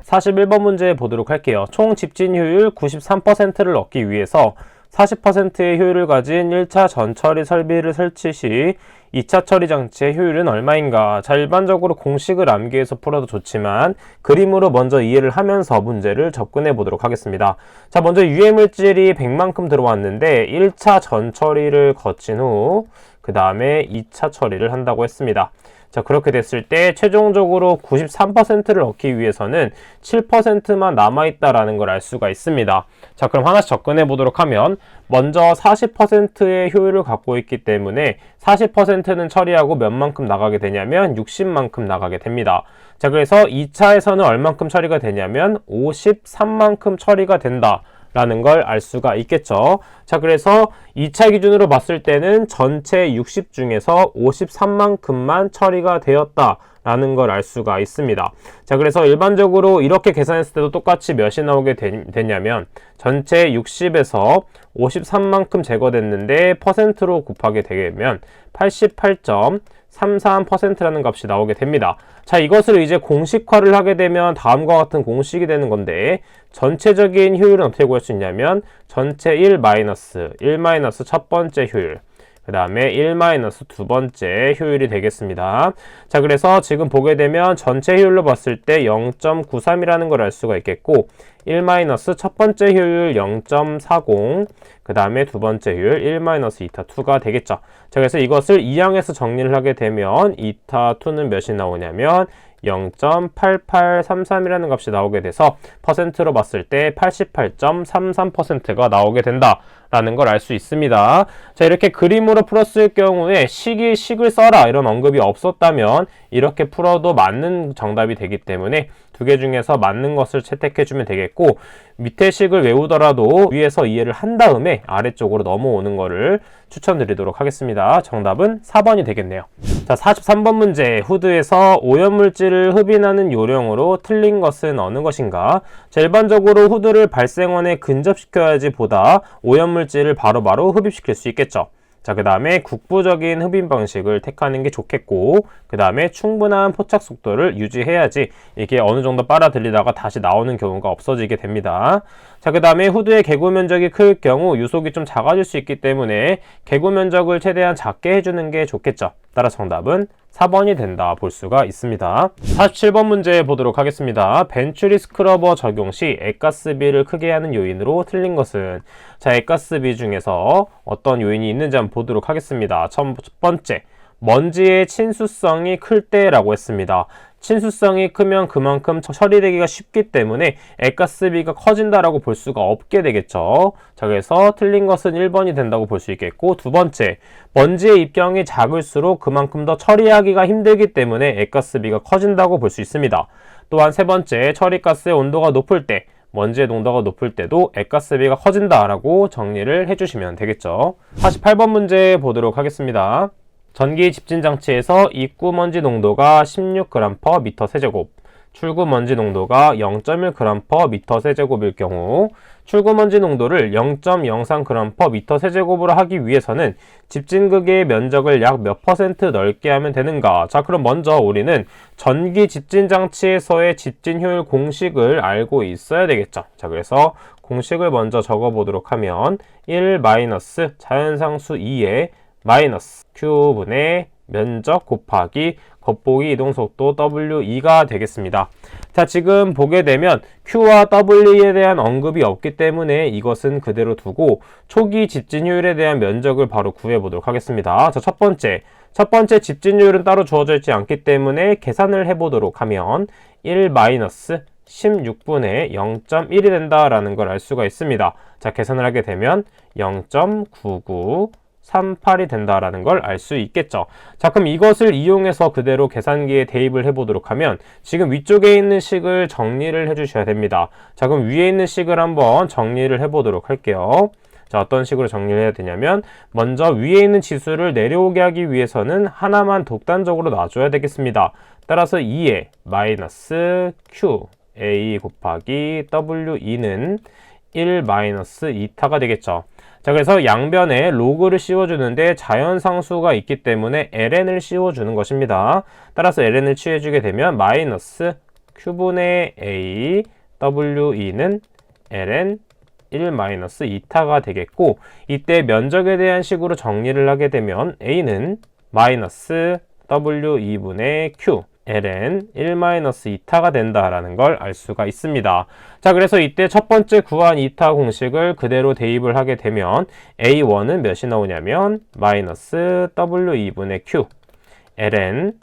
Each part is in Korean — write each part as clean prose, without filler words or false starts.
41번 문제 보도록 할게요. 총 집진 효율 93%를 얻기 위해서 40%의 효율을 가진 1차 전처리 설비를 설치 시 2차 처리 장치의 효율은 얼마인가? 자, 일반적으로 공식을 암기해서 풀어도 좋지만 그림으로 먼저 이해를 하면서 문제를 접근해 보도록 하겠습니다. 자, 먼저 유해물질이 100만큼 들어왔는데 1차 전처리를 거친 후 그 다음에 2차 처리를 한다고 했습니다. 자, 그렇게 됐을 때 최종적으로 93%를 얻기 위해서는 7%만 남아있다라는 걸 알 수가 있습니다. 자, 그럼 하나씩 접근해 보도록 하면 먼저 40%의 효율을 갖고 있기 때문에 40%는 처리하고 몇 만큼 나가게 되냐면 60만큼 나가게 됩니다. 자, 그래서 2차에서는 얼만큼 처리가 되냐면 53만큼 처리가 된다 라는 걸 알 수가 있겠죠. 자, 그래서 2차 기준으로 봤을 때는 전체 60 중에서 53만큼만 처리가 되었다 라는 걸 알 수가 있습니다. 자, 그래서 일반적으로 이렇게 계산했을 때도 똑같이 몇이 나오게 되냐면 전체 60에서 53만큼 제거됐는데 퍼센트로 곱하게 되면 88.33%라는 값이 나오게 됩니다. 자, 이것을 이제 공식화를 하게 되면 다음과 같은 공식이 되는 건데 전체적인 효율은 어떻게 구할 수 있냐면 전체 1 첫 번째 효율 그 다음에 1 두 번째 효율이 되겠습니다. 자, 그래서 지금 보게 되면 전체 효율로 봤을 때 0.93이라는 걸 알 수가 있겠고 1 첫 번째 효율 0.40 그 다음에 두 번째 효율 1 이타 2가 되겠죠. 자, 그래서 이것을 2항에서 정리를 하게 되면 이타 2는 몇이 나오냐면 0.8833이라는 값이 나오게 돼서 퍼센트로 봤을 때 88.33%가 나오게 된다라는 걸 알 수 있습니다. 자, 이렇게 그림으로 풀었을 경우에 식을 써라 이런 언급이 없었다면 이렇게 풀어도 맞는 정답이 되기 때문에 두 개 중에서 맞는 것을 채택해주면 되겠고 밑에 식을 외우더라도 위에서 이해를 한 다음에 아래쪽으로 넘어오는 거를 추천드리도록 하겠습니다. 정답은 4번이 되겠네요. 자, 43번 문제. 후드에서 오염물질을 흡인하는 요령으로 틀린 것은 어느 것인가? 자, 일반적으로 후드를 발생원에 근접시켜야지 보다 오염물질을 바로바로 흡입시킬 수 있겠죠. 자, 그 다음에 국부적인 흡입 방식을 택하는 게 좋겠고 그 다음에 충분한 포착 속도를 유지해야지 이게 어느 정도 빨아들이다가 다시 나오는 경우가 없어지게 됩니다. 자, 그 다음에 후드의 개구 면적이 클 경우 유속이 좀 작아질 수 있기 때문에 개구 면적을 최대한 작게 해주는 게 좋겠죠. 따라 정답은 4번이 된다 볼 수가 있습니다. 47번 문제 보도록 하겠습니다. 벤츄리 스크러버 적용 시 액가스비를 크게 하는 요인으로 틀린 것은? 자, 액가스비 중에서 어떤 요인이 있는지 한번 보도록 하겠습니다. 첫 번째, 먼지의 친수성이 클 때라고 했습니다. 친수성이 크면 그만큼 처리되기가 쉽기 때문에 액가스비가 커진다라고 볼 수가 없게 되겠죠. 자, 그래서 틀린 것은 1번이 된다고 볼 수 있겠고 두 번째, 먼지의 입경이 작을수록 그만큼 더 처리하기가 힘들기 때문에 액가스비가 커진다고 볼 수 있습니다. 또한 세 번째, 처리가스의 온도가 높을 때 먼지의 농도가 높을 때도 액가스비가 커진다라고 정리를 해주시면 되겠죠. 48번 문제 보도록 하겠습니다. 전기 집진 장치에서 입구 먼지 농도가 16g/m 세제곱, 출구 먼지 농도가 0.1g/m 세제곱일 경우 출구 먼지 농도를 0.03g/m 세제곱으로 하기 위해서는 집진극의 면적을 약 몇 퍼센트 넓게 하면 되는가? 자, 그럼 먼저 우리는 전기 집진 장치에서의 집진 효율 공식을 알고 있어야 되겠죠. 자, 그래서 공식을 먼저 적어 보도록 하면 1 자연상수 2의 마이너스 Q분의 면적 곱하기 겉보기 이동속도 W2가 되겠습니다. 자, 지금 보게 되면 Q와 W에 대한 언급이 없기 때문에 이것은 그대로 두고 초기 집진효율에 대한 면적을 바로 구해보도록 하겠습니다. 자, 첫 번째 집진효율은 따로 주어져 있지 않기 때문에 계산을 해보도록 하면 1 16분의 0.1이 된다라는 걸 알 수가 있습니다. 자, 계산을 하게 되면 0.9938이 된다라는 걸 알 수 있겠죠. 자, 그럼 이것을 이용해서 그대로 계산기에 대입을 해보도록 하면 지금 위쪽에 있는 식을 정리를 해주셔야 됩니다. 자, 그럼 위에 있는 식을 한번 정리를 해보도록 할게요. 자, 어떤 식으로 정리를 해야 되냐면 먼저 위에 있는 지수를 내려오게 하기 위해서는 하나만 독단적으로 놔줘야 되겠습니다. 따라서 2의 마이너스 Q A 곱하기 W2는 1 2타가 되겠죠. 자, 그래서 양변에 로그를 씌워주는데 자연상수가 있기 때문에 ln을 씌워주는 것입니다. 따라서 ln을 취해주게 되면 마이너스 Q분의 A WE는 ln 1-2타가 되겠고, 이때 면적에 대한 식으로 정리를 하게 되면 A는 마이너스 W2분의 Q ln 1-2타가 된다라는 걸 알 수가 있습니다. 자, 그래서 이때 첫 번째 구한 2타 공식을 그대로 대입을 하게 되면 A1은 몇이 나오냐면 마이너스 W2분의 Q ln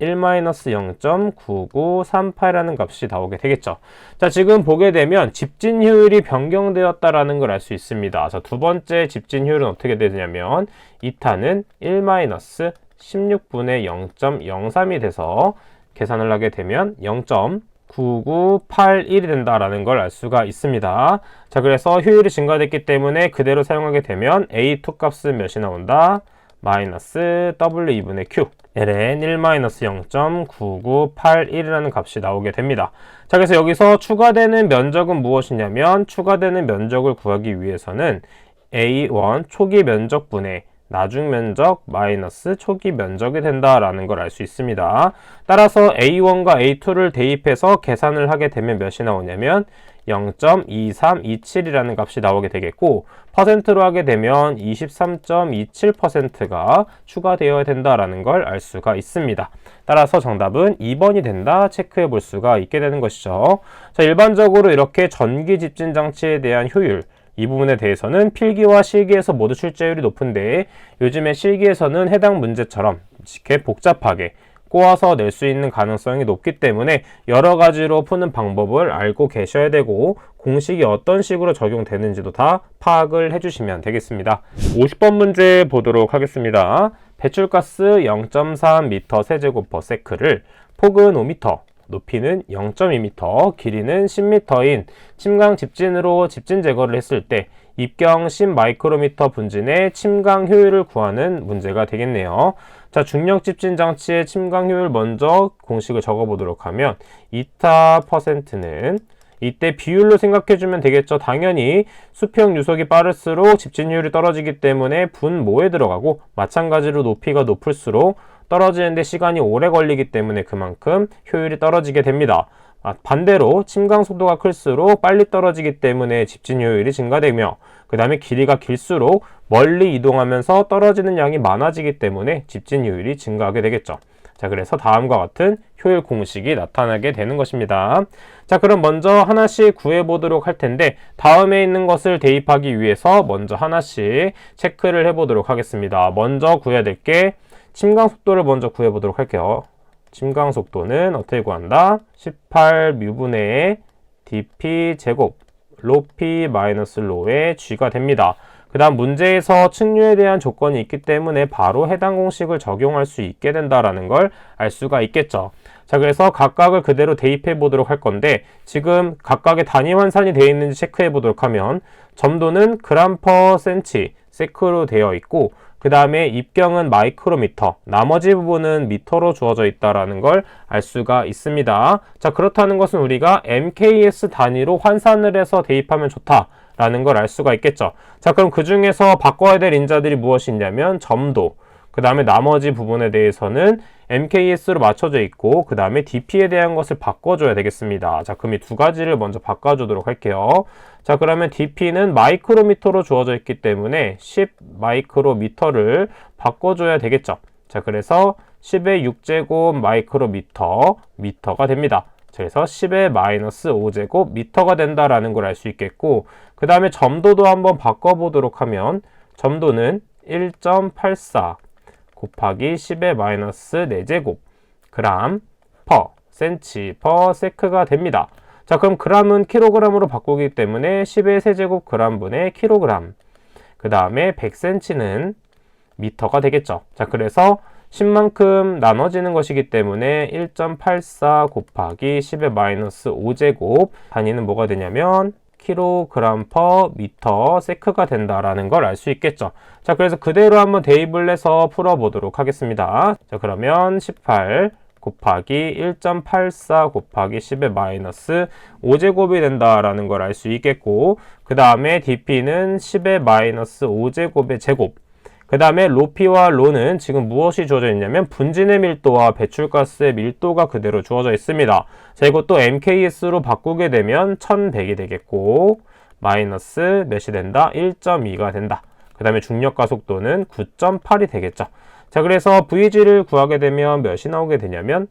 1-0.9938이라는 값이 나오게 되겠죠. 자, 지금 보게 되면 집진 효율이 변경되었다라는 걸 알 수 있습니다. 자, 두 번째 집진 효율은 어떻게 되냐면 2타는 1-16분의 0.03이 돼서 계산을 하게 되면 0.9981이 된다라는 걸 알 수가 있습니다. 자, 그래서 효율이 증가됐기 때문에 그대로 사용하게 되면 A2 값은 몇이 나온다? 마이너스 W2분의 Q ln 1-0.9981이라는 값이 나오게 됩니다. 자, 그래서 여기서 추가되는 면적은 무엇이냐면 추가되는 면적을 구하기 위해서는 A1 초기 면적분의 나중 면적 마이너스 초기 면적이 된다라는 걸 알 수 있습니다. 따라서 A1과 A2를 대입해서 계산을 하게 되면 몇이 나오냐면 0.2327이라는 값이 나오게 되겠고, 퍼센트로 하게 되면 23.27%가 추가되어야 된다라는 걸 알 수가 있습니다. 따라서 정답은 2번이 된다 체크해 볼 수가 있게 되는 것이죠. 자, 일반적으로 이렇게 전기 집진 장치에 대한 효율, 이 부분에 대해서는 필기와 실기에서 모두 출제율이 높은데, 요즘에 실기에서는 해당 문제처럼 이렇게 복잡하게 꼬아서 낼 수 있는 가능성이 높기 때문에 여러 가지로 푸는 방법을 알고 계셔야 되고, 공식이 어떤 식으로 적용되는지도 다 파악을 해주시면 되겠습니다. 50번 문제 보도록 하겠습니다. 배출가스 0.3m 세제곱퍼세크를 폭은 5m, 높이는 0.2m, 길이는 10m인 침강 집진으로 집진 제거를 했을 때 입경 10마이크로미터 분진의 침강 효율을 구하는 문제가 되겠네요. 자, 중력 집진 장치의 침강 효율 먼저 공식을 적어 보도록 하면 2타 %는 이때 비율로 생각해주면 되겠죠. 당연히 수평 유속이 빠를수록 집진 효율이 떨어지기 때문에 분모에 들어가고, 마찬가지로 높이가 높을수록 떨어지는데 시간이 오래 걸리기 때문에 그만큼 효율이 떨어지게 됩니다. 반대로 침강 속도가 클수록 빨리 떨어지기 때문에 집진 효율이 증가되며, 그 다음에 길이가 길수록 멀리 이동하면서 떨어지는 양이 많아지기 때문에 집진 효율이 증가하게 되겠죠. 자, 그래서 다음과 같은 효율 공식이 나타나게 되는 것입니다. 자, 그럼 먼저 하나씩 구해보도록 할 텐데, 다음에 있는 것을 대입하기 위해서 먼저 하나씩 체크를 해보도록 하겠습니다. 먼저 구해야 될 게 침강 속도를 먼저 구해보도록 할게요. 침강 속도는 어떻게 구한다? 18μ분의 dp 제곱 로피 마이너스 로의 g가 됩니다. 그 다음 문제에서 측류에 대한 조건이 있기 때문에 바로 해당 공식을 적용할 수 있게 된다라는 걸 알 수가 있겠죠. 자, 그래서 각각을 그대로 대입해 보도록 할 건데, 지금 각각의 단위 환산이 되어 있는지 체크해 보도록 하면 점도는 그램 퍼 센치 세크로 되어 있고, 그 다음에 입경은 마이크로미터, 나머지 부분은 미터로 주어져 있다는 걸 알 수가 있습니다. 자, 그렇다는 것은 우리가 MKS 단위로 환산을 해서 대입하면 좋다라는 걸 알 수가 있겠죠. 자, 그럼 그 중에서 바꿔야 될 인자들이 무엇이 있냐면 점도, 그 다음에 나머지 부분에 대해서는 MKS로 맞춰져 있고, 그 다음에 DP에 대한 것을 바꿔줘야 되겠습니다. 자, 그럼 이 두 가지를 먼저 바꿔주도록 할게요. 자, 그러면 DP는 마이크로미터로 주어져 있기 때문에 10 마이크로미터를 바꿔줘야 되겠죠. 자, 그래서 10의 6제곱 마이크로미터, 미터가 됩니다. 그래서 10의 마이너스 5제곱 미터가 된다라는 걸 알 수 있겠고, 그 다음에 점도도 한번 바꿔보도록 하면 점도는 1.84 곱하기 10의 마이너스 4제곱 그램 퍼 센치 퍼 세크가 됩니다. 자, 그럼 그램은 킬로그램으로 바꾸기 때문에 10의 세제곱 그램분의 킬로그램, 그 다음에 100cm는 미터가 되겠죠. 자, 그래서 10만큼 나눠지는 것이기 때문에 1.84 곱하기 10의 마이너스 5제곱 단위는 뭐가 되냐면 킬로그램 퍼 미터 세크가 된다라는 걸 알 수 있겠죠. 자, 그래서 그대로 한번 대입을 해서 풀어보도록 하겠습니다. 자, 그러면 18 곱하기 1.84 곱하기 10의 마이너스 5제곱이 된다라는 걸 알 수 있겠고, 그 다음에 DP는 10의 마이너스 5제곱의 제곱, 그 다음에 로피와 로는 지금 무엇이 주어져 있냐면 분진의 밀도와 배출가스의 밀도가 그대로 주어져 있습니다. 자, 이것도 MKS로 바꾸게 되면 1100이 되겠고 마이너스 몇이 된다? 1.2가 된다. 그 다음에 중력가 속도는 9.8이 되겠죠. 자, 그래서 VG를 구하게 되면 몇이 나오게 되냐면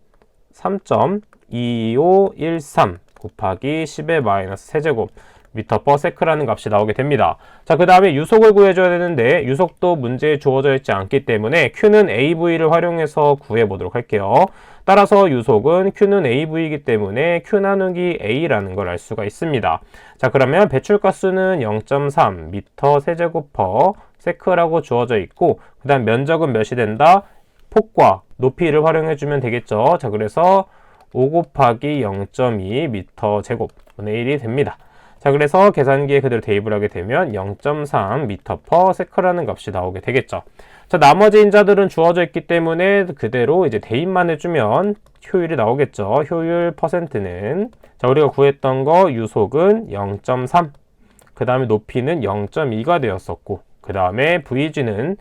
3.2513 곱하기 10의 마이너스 세제곱 미터 퍼 세크라는 값이 나오게 됩니다. 자, 그 다음에 유속을 구해줘야 되는데 유속도 문제에 주어져 있지 않기 때문에 Q는 AV를 활용해서 구해보도록 할게요. 따라서 유속은 Q는 AV이기 때문에 Q 나누기 A라는 걸 알 수가 있습니다. 자, 그러면 배출가스는 0.3 미터 세제곱 퍼 세크라고 주어져 있고 그 다음 면적은 몇이 된다? 폭과 높이를 활용해주면 되겠죠. 자, 그래서 5 곱하기 0.2 미터 제곱 분의 1이 됩니다. 자, 그래서 계산기에 그대로 대입을 하게 되면 0.3 미터 퍼 세크라는 값이 나오게 되겠죠. 자, 나머지 인자들은 주어져 있기 때문에 그대로 이제 대입만 해주면 효율이 나오겠죠. 효율 퍼센트는 자, 우리가 구했던 거 유속은 0.3 그 다음에 높이는 0.2가 되었었고 그 다음에 VG는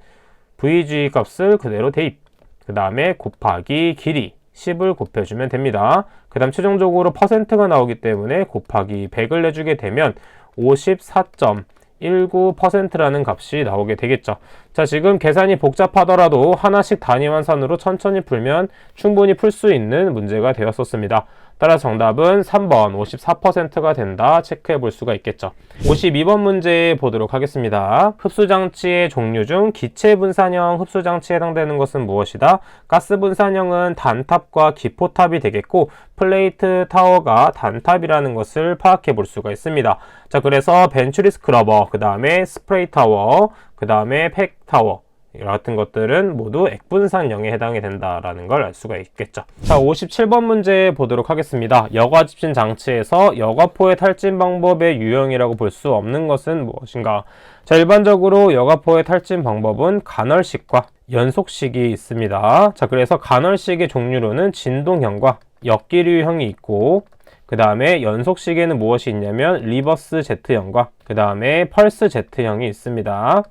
VG 값을 그대로 대입 그 다음에 곱하기 길이 10을 곱해주면 됩니다. 그 다음 최종적으로 퍼센트가 나오기 때문에 곱하기 100을 내주게 되면 54.19%라는 값이 나오게 되겠죠. 자, 지금 계산이 복잡하더라도 하나씩 단위 환산으로 천천히 풀면 충분히 풀 수 있는 문제가 되었었습니다. 따라서 정답은 3번 54%가 된다 체크해 볼 수가 있겠죠. 52번 문제 보도록 하겠습니다. 흡수장치의 종류 중 기체 분산형 흡수장치에 해당되는 것은 무엇이다? 가스 분산형은 단탑과 기포탑이 되겠고 플레이트 타워가 단탑이라는 것을 파악해 볼 수가 있습니다. 자, 그래서 벤츄리 스크러버, 그 다음에 스프레이 타워, 그 다음에 팩 타워 같은 것들은 모두 액분산형에 해당이 된다라는 걸 알 수가 있겠죠. 자, 57번 문제 보도록 하겠습니다. 여과 집신 장치에서 여과포의 탈진 방법의 유형이라고 볼 수 없는 것은 무엇인가? 자, 일반적으로 여과포의 탈진 방법은 간헐식과 연속식이 있습니다. 자, 그래서 간헐식의 종류로는 진동형과 역기류형이 있고 그 다음에 연속식에는 무엇이 있냐면 리버스 Z형과 그 다음에 펄스 Z형이 있습니다.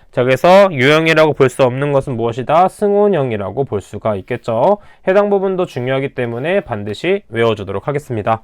자, 그래서 유형이라고 볼 수 없는 것은 무엇이다? 승온형이라고 볼 수가 있겠죠. 해당 부분도 중요하기 때문에 반드시 외워주도록 하겠습니다.